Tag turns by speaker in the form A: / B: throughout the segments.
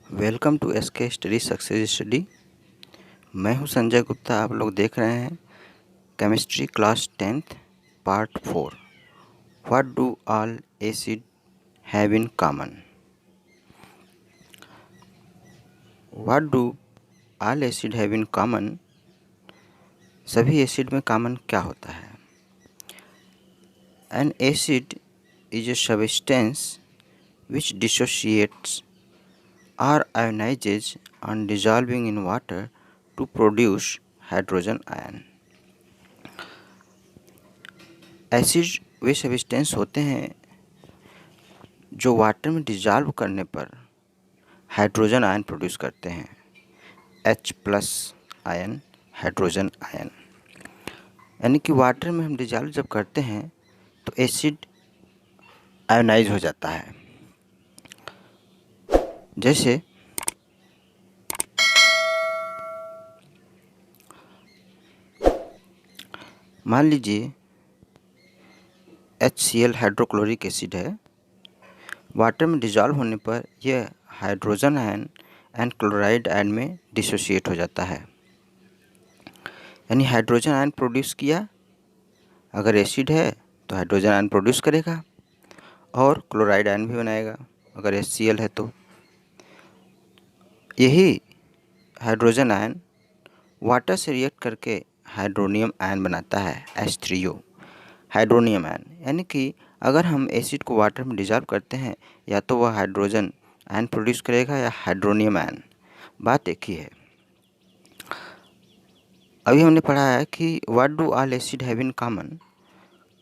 A: Welcome to SK study success study. मैं हूं संजय गुप्ता। आप लोग देख रहे हैं chemistry class 10th part 4। What do all acid have in common. What do all acid have in common. सभी एसिड में कॉमन क्या होता है। An acid is a substance which dissociates or ionizes on dissolving in water to produce hydrogen ion। Acid way substance होते हैं जो water में dissolve करने पर हाइड्रोजन आयन प्रोड्यूस करते हैं। H+ ion, hydrogen ion. यानी कि वाटर में हम डिजॉल्व जब करते हैं तो एसिड आयोनाइज हो जाता है। जैसे मान लीजिए HCl हाइड्रोक्लोरिक एसिड है। वाटर में डिजॉल्व होने पर यह hydrogen ion and chloride ion में डिसोशिएट हो जाता है। यानी हाइड्रोजन आयन प्रोड्यूस किया, अगर एसिड है तो हाइड्रोजन आयन प्रोड्यूस करेगा और क्लोराइड आयन भी बनाएगा अगर HCl है तो। यही हाइड्रोजन आयन वाटर से रिएक्ट करके हाइड्रोनियम आयन बनाता है, H3O हाइड्रोनियम आयन। यानी कि अगर हम एसिड को वाटर में डिजॉल्व करते हैं या तो वह हाइड्रोजन आयन प्रोड्यूस करेगा या हाइड्रोनियम आयन, बात एक ही है। अभी हमने पढ़ा है कि what do all acid have in common.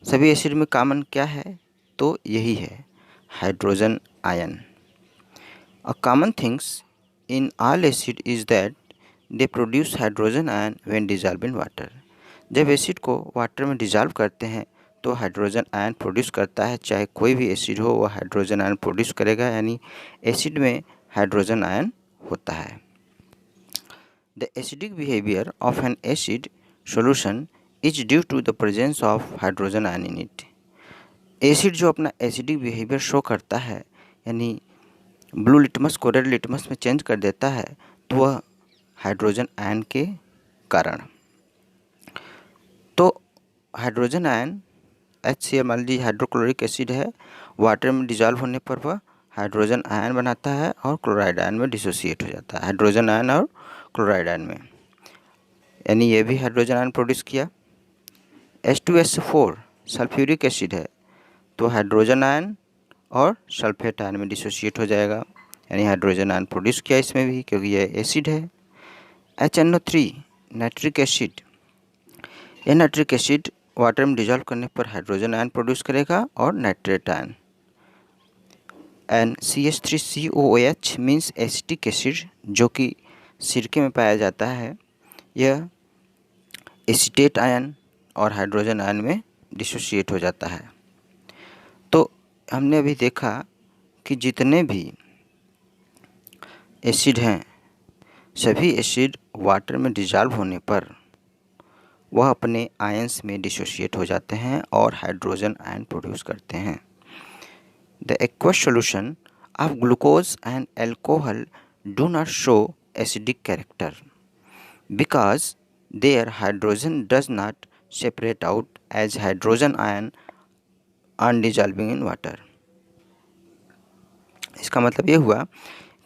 A: सभी एसिड में कॉमन क्या है, तो यही है hydrogen ion. A common things in all acid is that they produce hydrogen ion when dissolve in water. जब एसिड को वाटर में डिजॉल्व करते हैं तो हाइड्रोजन आयन प्रोड्यूस करता है। चाहे कोई भी एसिड हो वह हाइड्रोजन आयन प्रोड्यूस करेगा, यानी एसिड में हाइड्रोजन आयन होता है। The acidic behaviour of an acid solution is due to the presence of hydrogen ion in it. Acid जो अपना एसिडिक बिहेवियर शो करता है, यानी ब्लू लिटमस को रेड लिटमस में चेंज कर देता है, तो वह हाइड्रोजन आयन के कारण। तो हाइड्रोजन आयन HCl मान लीजिए हाइड्रोक्लोरिक एसिड है, वाटर में डिजॉल्व होने पर वह हाइड्रोजन आयन बनाता है और क्लोराइड आयन में डिसोसिएट हो जाता है, हाइड्रोजन आयन और क्लोराइड आयन में। यानी ये भी हाइड्रोजन आयन प्रोड्यूस किया। H2SO4 सल्फ्यूरिक एसिड है तो हाइड्रोजन आयन और सल्फेट आयन में डिसोसिएट हो जाएगा, यानी हाइड्रोजन आयन प्रोड्यूस किया इसमें भी, क्योंकि यह एसिड है। HNO3 नाइट्रिक एसिड, यह नाइट्रिक एसिड वाटर में डिजॉल्व करने पर हाइड्रोजन आयन प्रोड्यूस करेगा और nitrate ion. And CH3COOH means acetic acid, जो कि सिरके में पाया जाता है। यह एसीटेट आयन और हाइड्रोजन आयन में डिसोसिएट हो जाता है। तो हमने अभी देखा कि जितने भी एसिड हैं, सभी एसिड वाटर में डिजॉल्व होने पर वह अपने आयंस में डिसोशिएट हो जाते हैं और हाइड्रोजन आयन प्रोड्यूस करते हैं। The aqueous solution of glucose and alcohol do not show acidic character because their hydrogen does not separate out as hydrogen ion on dissolving in water. इसका मतलब ये हुआ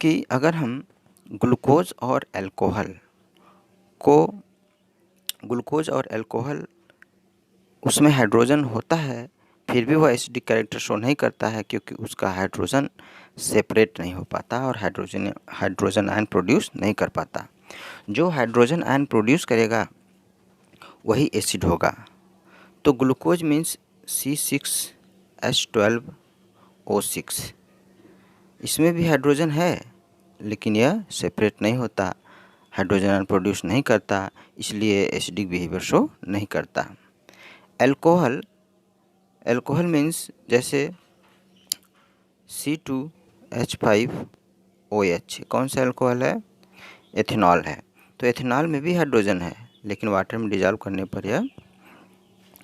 A: कि अगर हम ग्लूकोज और अल्कोहल उसमें हाइड्रोजन होता है, फिर भी वह एसिडिक कैरेक्टर शो नहीं करता है, क्योंकि उसका हाइड्रोजन सेपरेट नहीं हो पाता और हाइड्रोजन आयन प्रोड्यूस नहीं कर पाता। जो हाइड्रोजन आयन प्रोड्यूस करेगा वही एसिड होगा। तो ग्लूकोज मीन्स C6H12O6, इसमें भी हाइड्रोजन है लेकिन यह सेपरेट नहीं होता, हाइड्रोजन आयन प्रोड्यूस नहीं करता, इसलिए एसिडिक बिहेवियर शो नहीं करता। अल्कोहल मीन्स जैसे C2H5OH, कौन सा अल्कोहल है, एथेनॉल है। तो एथेनॉल में भी हाइड्रोजन है लेकिन वाटर में डिजॉल्व करने पर यह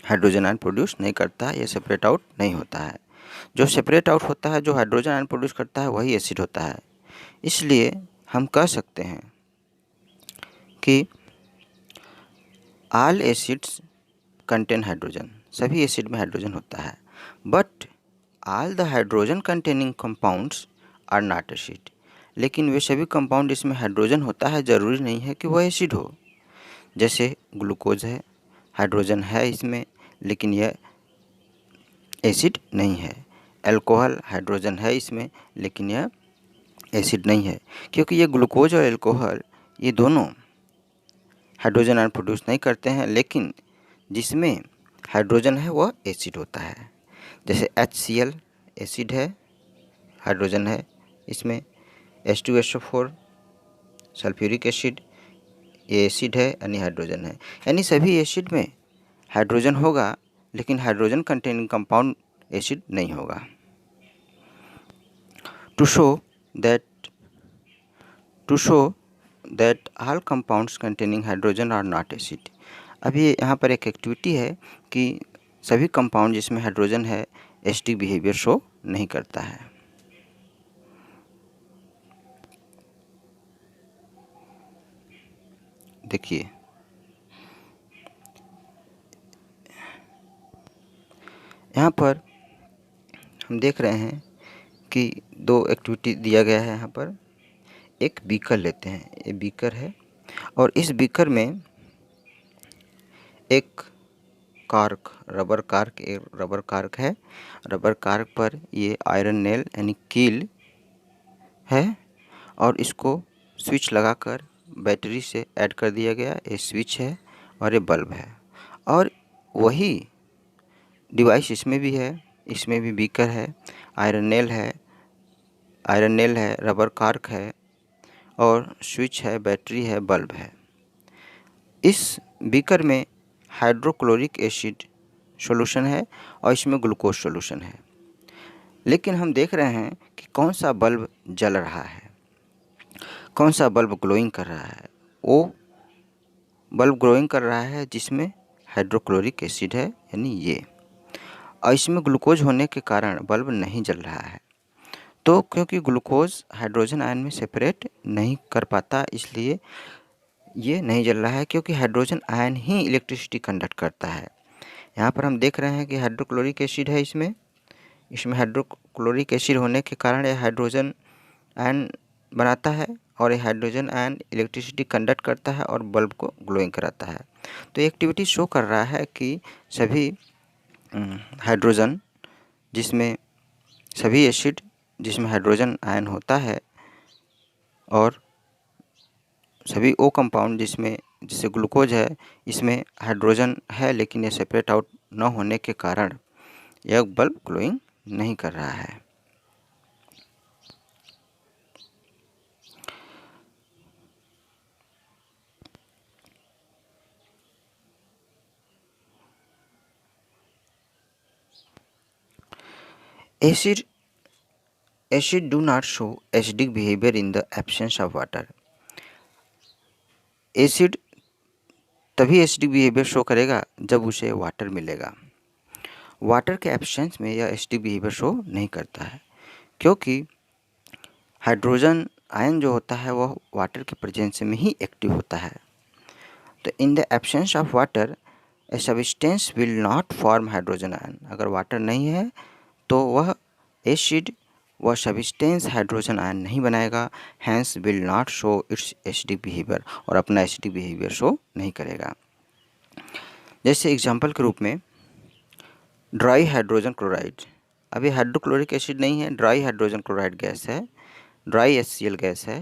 A: हाइड्रोजन आयन प्रोड्यूस नहीं करता, यह सेपरेट आउट नहीं होता है। जो सेपरेट आउट होता है, जो हाइड्रोजन आयन प्रोड्यूस करता है, वही एसिड होता है। इसलिए हम कह सकते हैं कि ऑल एसिड्स कंटेन हाइड्रोजन, सभी एसिड में हाइड्रोजन होता है, but all the hydrogen containing compounds are not acid. लेकिन वे सभी कंपाउंड जिसमें हाइड्रोजन होता है ज़रूरी नहीं है कि वह एसिड हो। जैसे ग्लूकोज है, हाइड्रोजन है इसमें, लेकिन यह एसिड नहीं है। अल्कोहल, हाइड्रोजन है इसमें, लेकिन यह एसिड नहीं है, क्योंकि ये ग्लूकोज और अल्कोहल ये दोनों हाइड्रोजन आयन प्रोड्यूस नहीं करते हैं, लेकिन जिसमें हाइड्रोजन है वह एसिड होता है। जैसे HCl एसिड है, हाइड्रोजन है इसमें। H2SO4 सल्फ्यूरिक एसिड, ये एसिड है यानी हाइड्रोजन है। यानी सभी एसिड में हाइड्रोजन होगा, लेकिन हाइड्रोजन कंटेनिंग कंपाउंड एसिड नहीं होगा। To show that all compounds containing hydrogen are not acid. अभी यहाँ पर एक एक्टिविटी है कि सभी कंपाउंड जिसमें हाइड्रोजन है एसिडिक बिहेवियर शो नहीं करता है। देखिए यहाँ पर हम देख रहे हैं कि दो एक्टिविटी दिया गया है। यहाँ पर एक बीकर लेते हैं, ये बीकर है और इस बीकर में एक कार्क, रबर कार्क है। रबर कार्क पर ये आयरन नेल यानी कील है और इसको स्विच लगाकर बैटरी से ऐड कर दिया गया। ये स्विच है और ये बल्ब है, और वही डिवाइस इसमें भी है। इसमें भी बीकर है, आयरन नेल है, रबर कार्क है और स्विच है, बैटरी है, बल्ब है। इस बीकर में हाइड्रोक्लोरिक एसिड सॉल्यूशन है और इसमें ग्लूकोज सॉल्यूशन है। लेकिन हम देख रहे हैं कि कौन सा बल्ब जल रहा है, कौन सा बल्ब ग्लोइंग कर रहा है। वो बल्ब ग्लोइंग कर रहा है जिसमें हाइड्रोक्लोरिक एसिड है, यानी ये। और इसमें ग्लूकोज होने के कारण बल्ब नहीं जल रहा है। तो क्योंकि ग्लूकोज हाइड्रोजन आयन में सेपरेट नहीं कर पाता, इसलिए ये नहीं जल रहा है, क्योंकि हाइड्रोजन आयन ही इलेक्ट्रिसिटी कंडक्ट करता है। यहाँ पर हम देख रहे हैं कि हाइड्रोक्लोरिक एसिड है इसमें हाइड्रोक्लोरिक एसिड होने के कारण यह हाइड्रोजन आयन बनाता है और ये हाइड्रोजन आयन इलेक्ट्रिसिटी कंडक्ट करता है और बल्ब को ग्लोइंग कराता है। तो एक्टिविटी शो कर रहा है कि सभी हाइड्रोजन जिसमें सभी एसिड जिसमें हाइड्रोजन आयन होता है और सभी ओ कंपाउंड जिसमें जैसे ग्लूकोज है, इसमें हाइड्रोजन है, लेकिन ये सेपरेट आउट न होने के कारण यह बल्ब ग्लोइंग नहीं कर रहा है। Acid do not show acidic behavior in the absence of water. Acid तभी एसिडिक बिहेवियर शो करेगा जब उसे वाटर मिलेगा। वाटर के एब्सेंस में यह एसिडिक बिहेवियर शो नहीं करता है, क्योंकि हाइड्रोजन आयन जो होता है वह वाटर के प्रेजेंस में ही एक्टिव होता है। तो in the absence of water a substance will not form hydrogen ion. अगर वाटर नहीं है तो वह एसिड वह सब्सटेंस हाइड्रोजन आयन नहीं बनाएगा, hence will not show its acidic behaviour, और अपना एसिडिक बिहेवियर शो नहीं करेगा। जैसे एग्जांपल के रूप में ड्राई हाइड्रोजन क्लोराइड, अभी हाइड्रोक्लोरिक एसिड नहीं है, ड्राई हाइड्रोजन क्लोराइड गैस है, ड्राई HCl गैस है,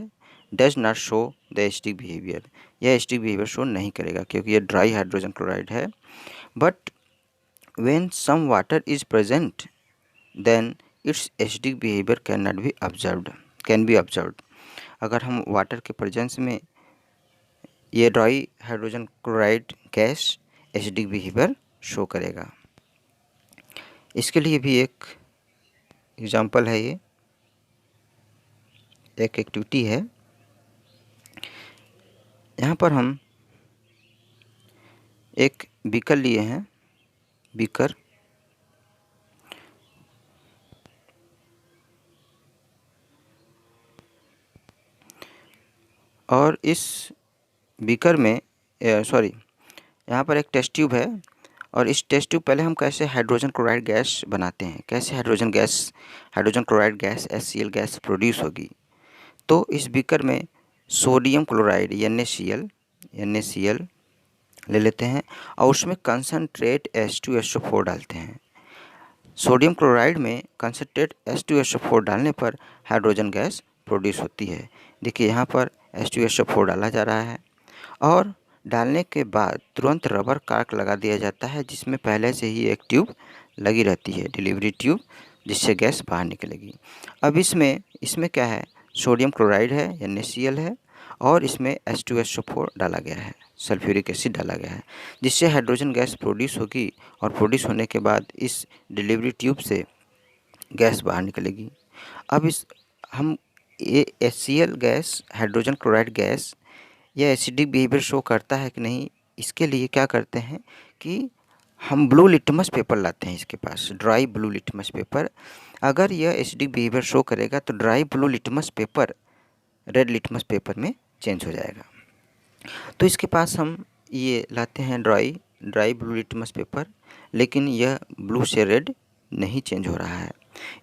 A: does not show the acidic behaviour. यह एसिडिक बिहेवियर शो नहीं करेगा क्योंकि यह ड्राई हाइड्रोजन क्लोराइड है। But when some water is present then its acidic behaviour can be observed. अगर हम वाटर के प्रेजेंस में ये dry hydrogen chloride gas acidic behaviour show करेगा। इसके लिए भी एक एग्जांपल है, ये एक एक्टिविटी है। यहाँ पर हम एक बीकर लिए हैं, बीकर और इस बीकर में यहाँ पर एक टेस्ट ट्यूब है, और इस टेस्ट ट्यूब पहले हम कैसे हाइड्रोजन क्लोराइड गैस बनाते हैं, कैसे hydrogen chloride gas HCl gas produce होगी। तो इस बीकर में सोडियम क्लोराइड NaCl ले लेते हैं और उसमें कंसनट्रेट H2SO4 डालते हैं। सोडियम क्लोराइड में कंसनट्रेट H2SO4 डालने पर हाइड्रोजन गैस प्रोड्यूस होती है। देखिए यहाँ पर H2SO4 डाला जा रहा है और डालने के बाद तुरंत रबर कार्क लगा दिया जाता है, जिसमें पहले से ही एक ट्यूब लगी रहती है, डिलीवरी ट्यूब, जिससे गैस बाहर निकलेगी। अब इसमें क्या है, सोडियम क्लोराइड है, NaCl है, और इसमें H2SO4 डाला गया है, सल्फ्यूरिक एसिड डाला गया है, जिससे हाइड्रोजन गैस प्रोड्यूस होगी और प्रोड्यूस होने के बाद इस डिलीवरी ट्यूब से गैस बाहर निकलेगी। अब ये HCl gas, hydrogen chloride gas, यह एसिडिक बिहेवियर शो करता है कि नहीं, इसके लिए क्या करते हैं कि हम ब्लू लिटमस पेपर लाते हैं इसके पास, ड्राई ब्लू लिटमस पेपर। अगर यह एसिडिक बिहेवियर शो करेगा तो dry blue litmus paper red litmus paper में चेंज हो जाएगा। तो इसके पास हम ये लाते हैं ड्राई ब्लू लिटमस पेपर, लेकिन यह ब्लू से रेड नहीं चेंज हो रहा है।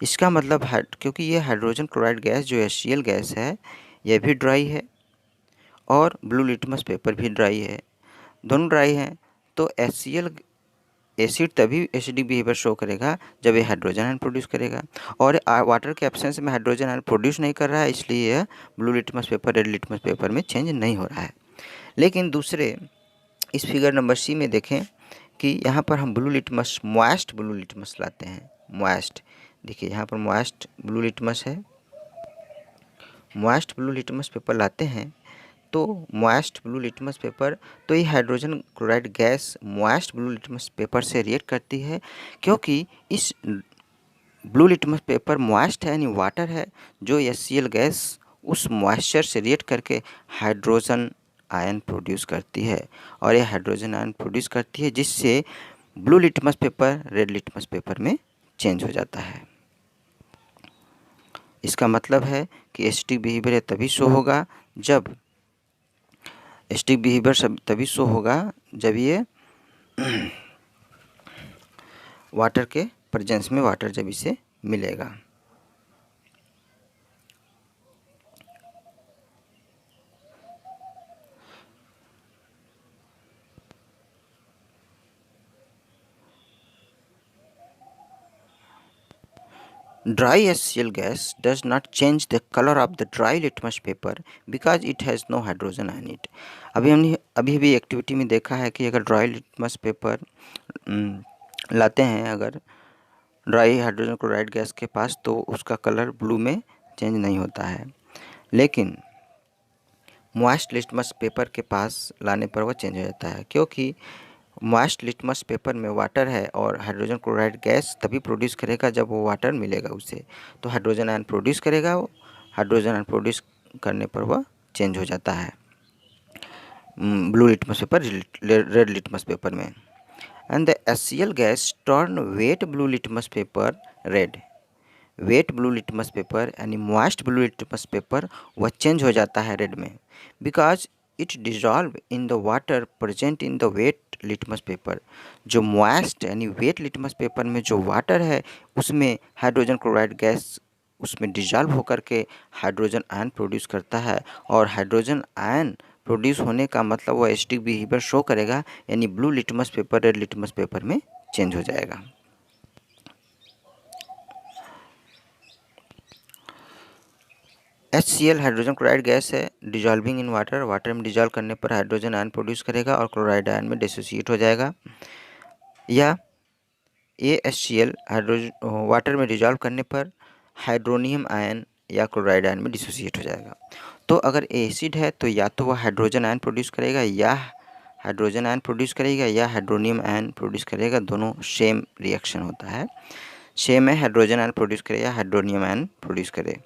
A: इसका मतलब क्योंकि यह हाइड्रोजन क्लोराइड गैस जो HCl गैस है, यह भी ड्राई है और ब्लू लिटमस पेपर भी ड्राई है, दोनों ड्राई हैं। तो HCl एसिड तभी एसिडिक बिहेवियर शो करेगा जब ये हाइड्रोजन आयन प्रोड्यूस करेगा, और वाटर के एब्सेंस में हाइड्रोजन आयन प्रोड्यूस नहीं कर रहा है, इसलिए यह blue litmus paper red litmus paper में चेंज नहीं हो रहा है। लेकिन दूसरे इस फिगर नंबर C में देखें कि यहाँ पर हम मॉइस्ट ब्लू लिटमस लाते हैं। मॉइस्ट, देखिए यहाँ पर मॉइस्ट ब्लू लिटमस है, मॉइस्ट ब्लू लिटमस पेपर लाते हैं। तो मॉइस्ट ब्लू लिटमस पेपर, तो ये hydrogen chloride gas moist blue litmus paper से रिएक्ट करती है, क्योंकि इस ब्लू लिटमस पेपर मॉइस्ट है, यानी वाटर है, जो HCl गैस उस मॉइस्चर से रिएक्ट करके हाइड्रोजन आयन प्रोड्यूस करती है, और यह हाइड्रोजन आयन प्रोड्यूस करती है जिससे blue litmus paper red litmus paper में चेंज हो जाता है। इसका मतलब है कि एसिडिक बिहेवियर तभी शो होगा जब ये वाटर के प्रेजेंस में, वाटर जब इसे मिलेगा। Dry HCl gas does not change the color of the dry litmus paper because it has no hydrogen in it. अभी भी एक्टिविटी में देखा है कि अगर ड्राई लिटमस पेपर लाते हैं, अगर ड्राई हाइड्रोजन क्लोराइड गैस के पास, तो उसका कलर ब्लू में चेंज नहीं होता है, लेकिन मॉइस्ट लिटमस पेपर के पास लाने पर वह चेंज हो जाता है, क्योंकि मॉइस्ट लिटमस पेपर में वाटर है और हाइड्रोजन क्लोराइड गैस तभी प्रोड्यूस करेगा जब वो वाटर मिलेगा उसे, तो हाइड्रोजन आयन प्रोड्यूस करेगा, वो हाइड्रोजन आयन प्रोड्यूस करने पर वह चेंज हो जाता है blue litmus paper red litmus paper में। And the HCl gas turn wet blue litmus paper red, wet blue litmus paper यानी मॉइस्ट ब्लू लिटमस पेपर वह चेंज हो जाता है रेड में, because it dissolve in the water present in the wet litmus paper. जो moist यानी wet litmus paper में जो वाटर है, उसमें हाइड्रोजन क्लोराइड गैस उसमें डिजॉल्व होकर के हाइड्रोजन आयन प्रोड्यूस करता है, और हाइड्रोजन आयन प्रोड्यूस होने का मतलब वह एसिडिक बिहेवियर शो करेगा, यानी blue litmus paper red litmus paper में चेंज हो जाएगा। HCl हाइड्रोजन क्लोराइड गैस है, डिजॉल्विंग इन वाटर, वाटर में डिजॉल्व करने पर हाइड्रोजन आयन प्रोड्यूस करेगा और क्लोराइड आयन में डिसोसिएट हो जाएगा। या HCl हाइड्रोजन वाटर में डिजॉल्व करने पर हाइड्रोनियम आयन या क्लोराइड आयन में डिसोसिएट हो जाएगा। तो अगर एसिड है तो या तो वह हाइड्रोजन आयन प्रोड्यूस करेगा या हाइड्रोजन आयन प्रोड्यूस करेगा या हाइड्रोनियम आयन प्रोड्यूस करेगा, दोनों सेम रिएक्शन होता है, सेम है, हाइड्रोजन आयन प्रोड्यूस करे या हाइड्रोनियम आयन प्रोड्यूस करे।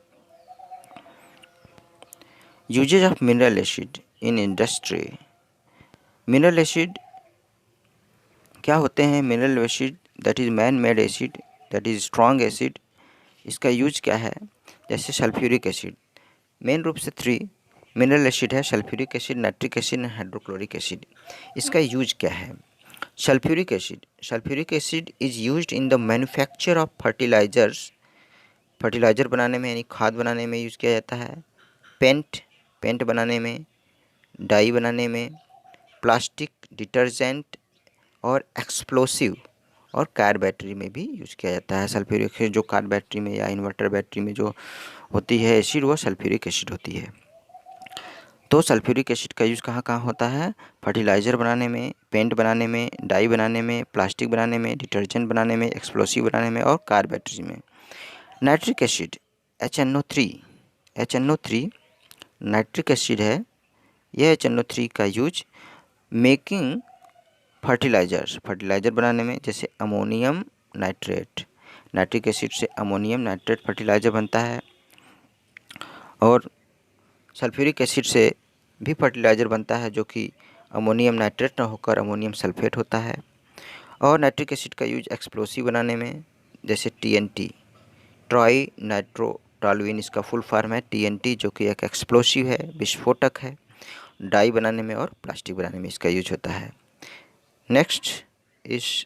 A: Uses of mineral acid in industry. Mineral acid क्या होते हैं? Mineral acid that is man made acid, that is strong acid. इसका यूज क्या है? जैसे सल्फ्यूरिक एसिड, मेन रूप से 3 मिनरल एसिड है, sulphuric acid, nitric acid, hydrochloric acid. इसका यूज क्या है? Sulphuric acid is used in the manufacture of fertilisers, fertiliser बनाने में यानी खाद बनाने में यूज़ किया जाता है। पेंट बनाने में, डाई बनाने में, प्लास्टिक, डिटर्जेंट और एक्सप्लोसिव और कार बैटरी में भी यूज़ किया जाता है। सल्फ्यूरिक एसिड जो कार बैटरी में या इन्वर्टर बैटरी में जो होती है एसिड, वो सल्फ्यूरिक एसिड होती है। तो सल्फ्यूरिक एसिड का यूज़ कहाँ कहाँ होता है? फर्टिलाइज़र बनाने में, पेंट बनाने में, डाई बनाने में, प्लास्टिक बनाने में, डिटर्जेंट बनाने में, एक्सप्लोसिव बनाने में और कार बैटरी में। Nitric acid HNO3 nitric acid है। यह HNO3 का यूज मेकिंग फर्टिलाइज़र बनाने में, जैसे अमोनियम नाइट्रेट, नाइट्रिक एसिड से अमोनियम नाइट्रेट फर्टिलाइज़र बनता है। और सल्फ्यूरिक एसिड से भी फर्टिलाइज़र बनता है जो कि अमोनियम नाइट्रेट न होकर अमोनियम सल्फेट होता है। और नाइट्रिक एसिड का यूज एक्सप्लोसिव बनाने में, जैसे TNT, ट्राई नाइट्रोटॉलुइन इसका फुल फॉर्म है TNT, जो कि एक एक्सप्लोसिव है, विस्फोटक है। डाई बनाने में और प्लास्टिक बनाने में इसका यूज होता है। नेक्स्ट इस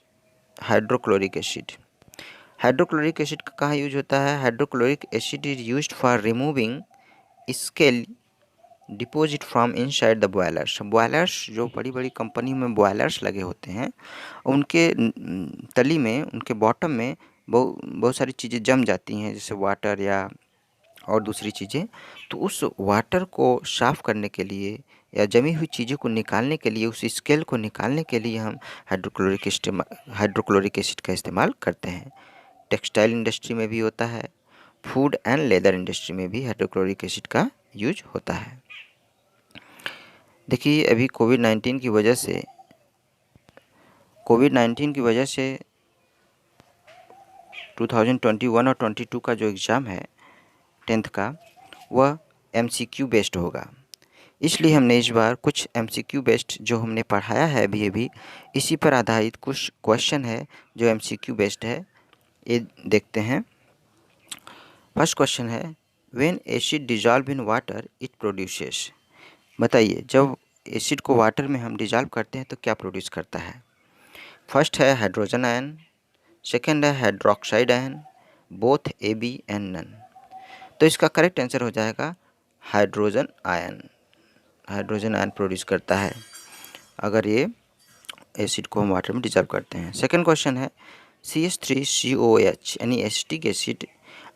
A: हाइड्रोक्लोरिक एसिड। हाइड्रोक्लोरिक एसिड का कहाँ यूज होता है? Hydrochloric acid is used for removing scale deposit from inside the boilers जो बड़ी बड़ी कंपनी में बॉयलर्स लगे होते हैं, उनके तली में, उनके बॉटम में बहुत सारी चीज़ें जम जाती हैं, जैसे वाटर या और दूसरी चीज़ें। तो उस वाटर को साफ़ करने के लिए या जमी हुई चीज़ों को निकालने के लिए, उस स्केल को निकालने के लिए हम हाइड्रोक्लोरिक एसिड का इस्तेमाल करते हैं। टेक्सटाइल इंडस्ट्री में भी होता है, फूड एंड लेदर इंडस्ट्री में भी हाइड्रोक्लोरिक एसिड का यूज होता है। देखिए, अभी कोविड-19 की वजह से 2021 और 22 का जो एग्ज़ाम है 10th का, वह MCQ बेस्ड होगा। इसलिए हमने इस बार कुछ MCQ बेस्ड जो हमने पढ़ाया है अभी इसी पर आधारित कुछ क्वेश्चन है जो MCQ बेस्ड है, ये देखते हैं। फर्स्ट क्वेश्चन है, when acid dissolve in water it produces. बताइए, जब एसिड को वाटर में हम डिजॉल्व करते हैं तो क्या प्रोड्यूस करता है? फर्स्ट है हाइड्रोजन आयन, सेकेंड है hydroxide ion, both AB and none. तो इसका करेक्ट आंसर हो जाएगा hydrogen ion. Hydrogen ion produce करता है अगर ये एसिड को हम वाटर में डिजॉल्व करते हैं। सेकेंड क्वेश्चन है, CH3COH यानी acetic acid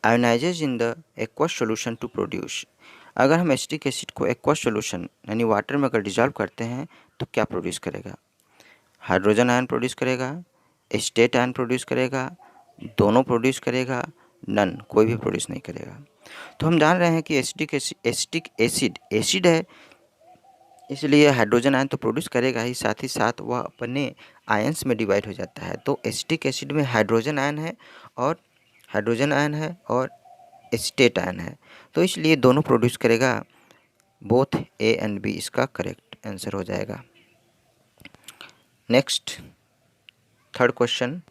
A: ionizes in the aqueous solution to produce. अगर हम एसिटिक एसिड को एक्वस सॉल्यूशन यानी वाटर में अगर डिजॉल्व करते हैं तो क्या प्रोड्यूस करेगा? हाइड्रोजन आयन प्रोड्यूस करेगा, एस्टेट आयन प्रोड्यूस करेगा, दोनों प्रोड्यूस करेगा, नन, कोई भी प्रोड्यूस नहीं करेगा। तो हम जान रहे हैं कि एसिटिक एसिड है, इसलिए हाइड्रोजन आयन तो प्रोड्यूस करेगा ही, साथ ही साथ वह अपने आयंस में डिवाइड हो जाता है। तो एसिटिक एसिड में हाइड्रोजन आयन है और एस्टेट आयन है, तो इसलिए दोनों प्रोड्यूस करेगा। बोथ A एंड B इसका करेक्ट आंसर हो जाएगा। Next third question,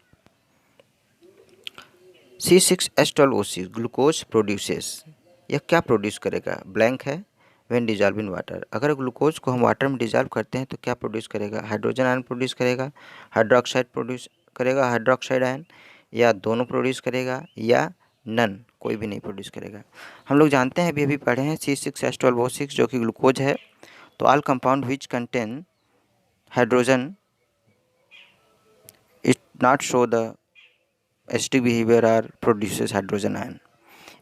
A: C6H12O6 glucose produces, यह क्या प्रोड्यूस करेगा? ब्लैंक है, व्हेन डिजॉल्व इन वाटर। अगर ग्लूकोज को हम वाटर में डिजॉल्व करते हैं तो क्या प्रोड्यूस करेगा? हाइड्रोजन आयन प्रोड्यूस करेगा, हाइड्रोक्साइड प्रोड्यूस करेगा, हाइड्रोक्साइड आयन, या दोनों प्रोड्यूस करेगा, या नन, कोई भी नहीं प्रोड्यूस करेगा। हम लोग जानते हैं, अभी पढ़े हैं C6H12O6 जो कि ग्लूकोज है। तो all compound which contain hydrogen it not show the acidic behaviour are produces hydrogen ion.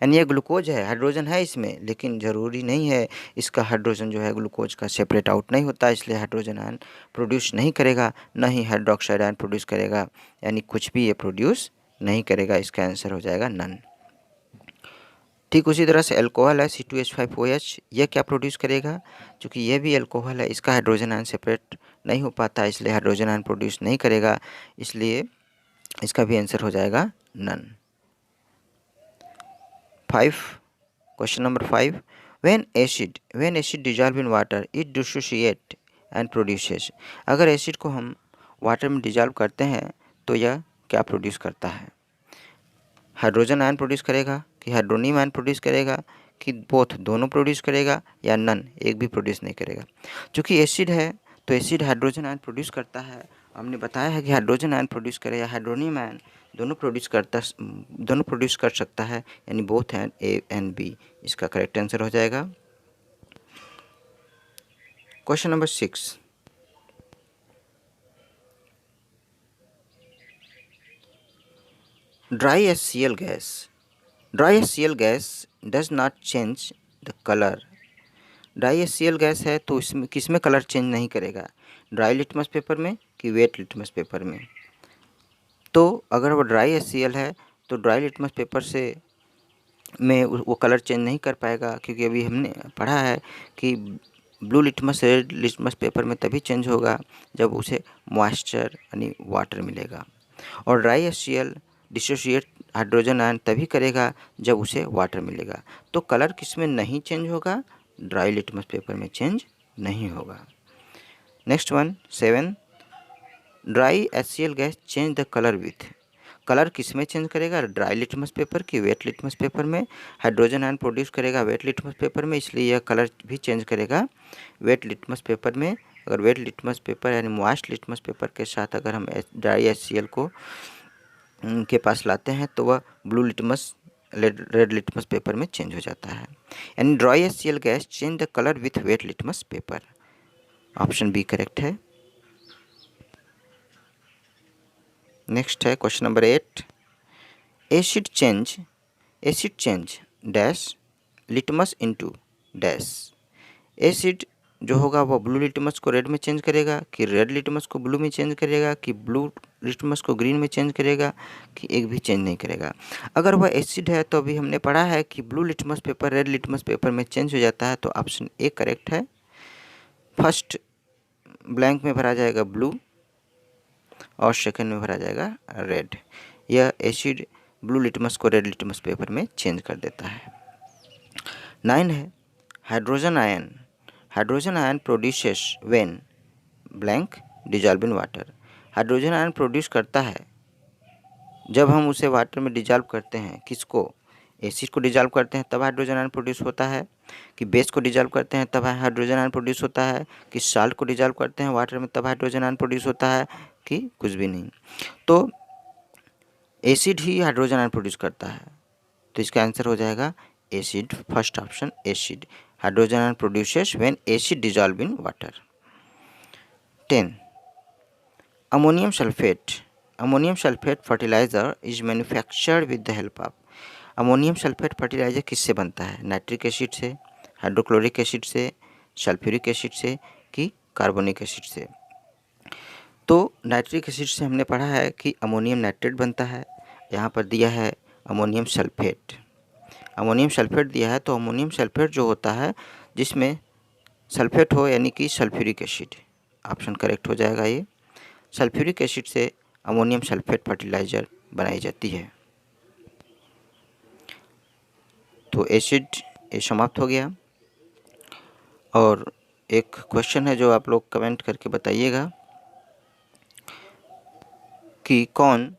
A: यानी ये ग्लूकोज है, हाइड्रोजन है इसमें, लेकिन ज़रूरी नहीं है इसका हाइड्रोजन जो है ग्लूकोज का सेपरेट आउट नहीं होता, इसलिए हाइड्रोजन आयन प्रोड्यूस नहीं करेगा, न ही हाइड्रोक्साइड आयन प्रोड्यूस करेगा, यानी कुछ भी ये प्रोड्यूस नहीं करेगा। इसका आंसर हो जाएगा नन। ठीक उसी तरह से एल्कोहल है C2H5OH, यह क्या प्रोड्यूस करेगा? क्योंकि यह भी एल्कोहल है, इसका हाइड्रोजन आयन सेपरेट नहीं हो पाता, इसलिए हाइड्रोजन आयन प्रोड्यूस नहीं करेगा, इसलिए इसका भी आंसर हो जाएगा none. Question number 5, when acid dissolve in water it dissociate and produces. अगर एसिड को हम वाटर में डिजॉल्व करते हैं तो यह क्या प्रोड्यूस करता है? हाइड्रोजन आयन प्रोड्यूस करेगा, कि हाइड्रोनियम आयन प्रोड्यूस करेगा, कि बोथ दोनों प्रोड्यूस करेगा या नन एक भी प्रोड्यूस नहीं करेगा। चूँकि एसिड है तो एसिड हाइड्रोजन आयन प्रोड्यूस करता है। हमने बताया है कि हाइड्रोजन आयन प्रोड्यूस करे या हाइड्रोनियम आयन दोनों प्रोड्यूस कर सकता है, यानी बोथ हैं ए एंड बी। इसका करेक्ट आंसर हो जाएगा। Question number 6, dry HCl gas does not change the colour. Dry HCl gas है तो इसमें किस में कलर चेंज नहीं करेगा, ड्राई लिटमस पेपर में कि वेट लिटमस पेपर में। तो अगर वो ड्राई HCl है तो ड्राई लिटमस पेपर से में वो कलर चेंज नहीं कर पाएगा, क्योंकि अभी हमने पढ़ा है कि blue litmus red litmus paper में तभी चेंज होगा जब उसे मॉइस्चर यानी वाटर मिलेगा, और dry HCl dissociate hydrogen ion तभी करेगा जब उसे वाटर मिलेगा। तो कलर किस में नहीं चेंज होगा, ड्राई लिटमस पेपर में चेंज नहीं होगा। Next one 7, dry HCl gas change the colour with. Colour किस में चेंज करेगा, ड्राई लिटमस पेपर की वेट लिटमस पेपर में। हाइड्रोजन आयन प्रोड्यूस करेगा वेट लिटमस पेपर में, इसलिए यह कलर भी चेंज करेगा वेट लिटमस पेपर में। अगर वेट लिटमस पेपर यानी मॉइस्ट लिटमस पेपर के साथ अगर हम ड्राई HCl को के पास लाते हैं तो वह blue litmus red litmus paper में चेंज हो जाता है। यानी dry HCl gas change the colour with wet litmus paper. Option B correct है। नेक्स्ट है question number 8, acid change dash litmus into dash. Acid जो होगा वो ब्लू लिटमस को रेड में चेंज करेगा कि रेड लिटमस को ब्लू में चेंज करेगा कि ब्लू लिटमस को ग्रीन में चेंज करेगा कि एक भी चेंज नहीं करेगा। अगर वह एसिड है तो अभी हमने पढ़ा है कि blue litmus paper red litmus paper में चेंज हो जाता है, तो ऑप्शन ए करेक्ट है। फर्स्ट ब्लैंक में भरा जाएगा ब्लू और सेकंड में भरा जाएगा रेड। यह एसिड ब्लू लिटमस को रेड लिटमस पेपर में चेंज कर देता है। 9 है hydrogen ion produces when blank dissolve in water. Hydrogen ion produce करता है जब हम उसे वाटर में डिजॉल्व करते हैं। किसको, एसिड को डिजॉल्व करते हैं तब हाइड्रोजन आयन प्रोड्यूस होता है, कि बेस को डिजॉल्व करते हैं तब हाइड्रोजन आयन प्रोड्यूस होता है, कि साल्ट को डिजॉल्व करते हैं वाटर में तब हाइड्रोजन आयन प्रोड्यूस होता है, कि कुछ भी नहीं। तो एसिड ही हाइड्रोजन आयन प्रोड्यूस करता है, तो इसका आंसर हो जाएगा acid. First option acid, hydrogen ion produces when acid dissolve in water. 10, ammonium sulphate fertiliser is manufactured with the help of. Ammonium sulphate fertiliser किससे बनता है, नाइट्रिक एसिड से, हाइड्रोक्लोरिक एसिड से, सल्फ्यूरिक एसिड से, कि carbonic acid से। तो nitric acid से हमने पढ़ा है कि अमोनियम नाइट्रेट बनता है। यहाँ पर दिया है अमोनियम सल्फेट दिया है, तो अमोनियम सल्फेट जो होता है जिसमें सल्फेट हो यानी कि सल्फ्यूरिक एसिड, ऑप्शन करेक्ट हो जाएगा ये। सल्फ्यूरिक एसिड से अमोनियम सल्फेट फर्टिलाइज़र बनाई जाती है। तो एसिड ये समाप्त हो गया, और एक क्वेश्चन है जो आप लोग कमेंट करके बताइएगा कि कौन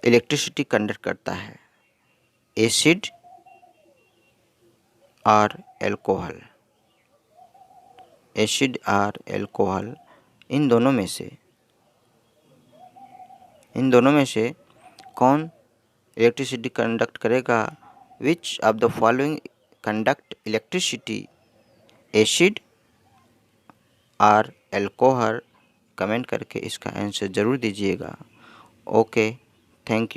A: इलेक्ट्रिसिटी कंडक्ट करता है, एसिड और एल्कोहल। एसिड और एल्कोहल इन दोनों में से कौन इलेक्ट्रिसिटी कंडक्ट करेगा, which of the following conduct electricity, acid और एल्कोहल। कमेंट करके इसका आंसर ज़रूर दीजिएगा। Okay, thank you.